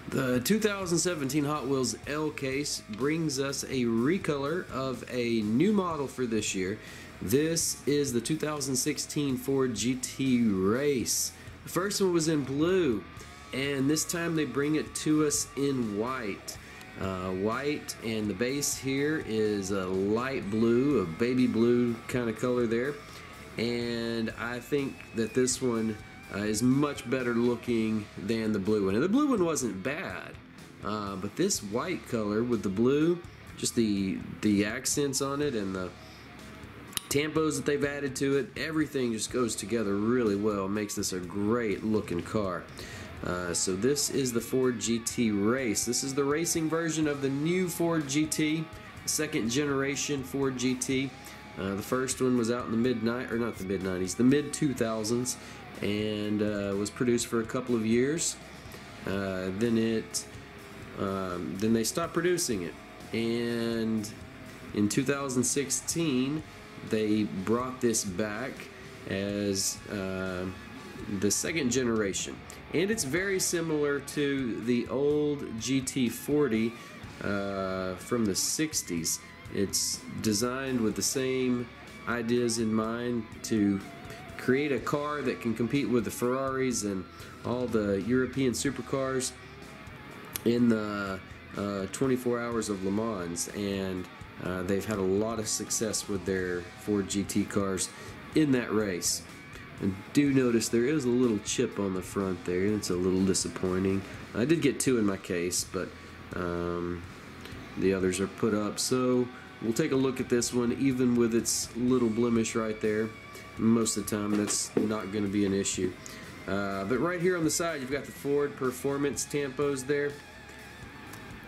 The 2017 Hot Wheels L case brings us a recolor of a new model for this year. This is the 2016 Ford GT Race. The first one was in blue, and this time they bring it to us in white. White, and the base here is a light blue, a baby blue kind of color there. And I think that this one is much better looking than the blue one. And the blue one wasn't bad, but this white color with the blue, just the accents on it and the tampos that they've added to it, everything just goes together really well. It makes this a great looking car. So this is the Ford GT Race. This is the racing version of the new Ford GT, second generation Ford GT. The first one was out in the mid-90s, the mid-2000s, and was produced for a couple of years. Then they stopped producing it, and in 2016 they brought this back as the second generation, and it's very similar to the old GT40 from the 60s. It's designed with the same ideas in mind to create a car that can compete with the Ferraris and all the European supercars in the 24 Hours of Le Mans, and they've had a lot of success with their Ford GT cars in that race. And do notice there is a little chip on the front there, and it's a little disappointing. I did get two in my case, but the others are put up, so we'll take a look at this one even with its little blemish right there. Most of the time that's not going to be an issue, but right here on the side you've got the Ford Performance tampos there.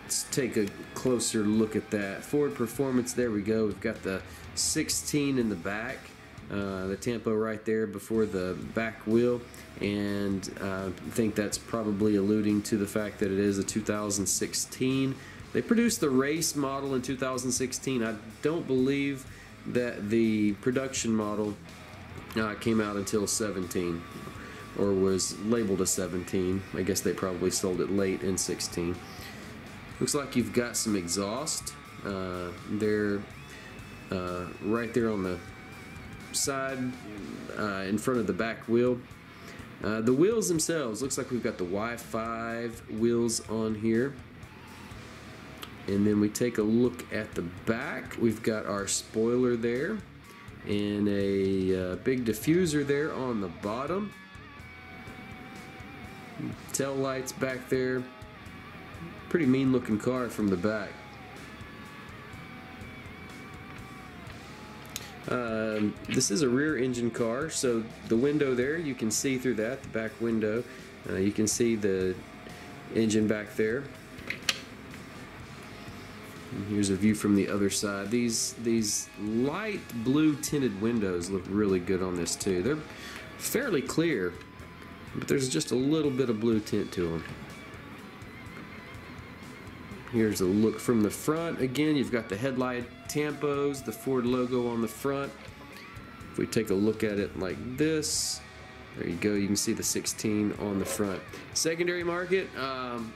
Let's take a closer look at that. Ford Performance, there we go. We've got the 16 in the back, the tampo right there before the back wheel, and I think that's probably alluding to the fact that it is a 2016. They produced the race model in 2016. I don't believe that the production model came out until 17, or was labeled a 17. I guess they probably sold it late in 16. Looks like you've got some exhaust. They're right there on the side in front of the back wheel. The wheels themselves, looks like we've got the Y5 wheels on here. And then we take a look at the back. We've got our spoiler there and a big diffuser there on the bottom. Tail lights back there. Pretty mean looking car from the back. This is a rear engine car, so the window there, you can see through that, the back window. You can see the engine back there. And here's a view from the other side. These light blue tinted windows look really good on this too. They're fairly clear, but there's just a little bit of blue tint to them. Here's a look from the front. Again, you've got the headlight tampos, the Ford logo on the front. If we take a look at it like this, there you go, you can see the 16 on the front. Secondary market,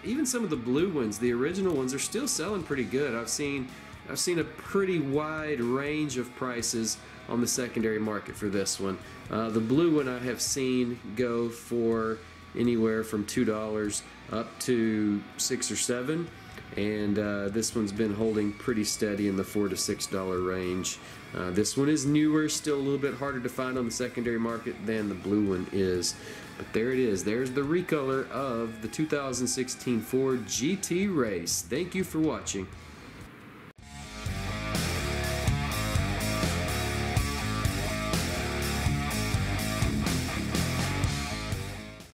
even some of the blue ones, the original ones, are still selling pretty good. I've seen a pretty wide range of prices on the secondary market for this one. The blue one I have seen go for anywhere from $2 up to $6 or $7, and this one's been holding pretty steady in the $4 to $6 range. This one is newer, still a little bit harder to find on the secondary market than the blue one is. But there it is. There's the recolor of the 2016 Ford GT Race. Thank you for watching.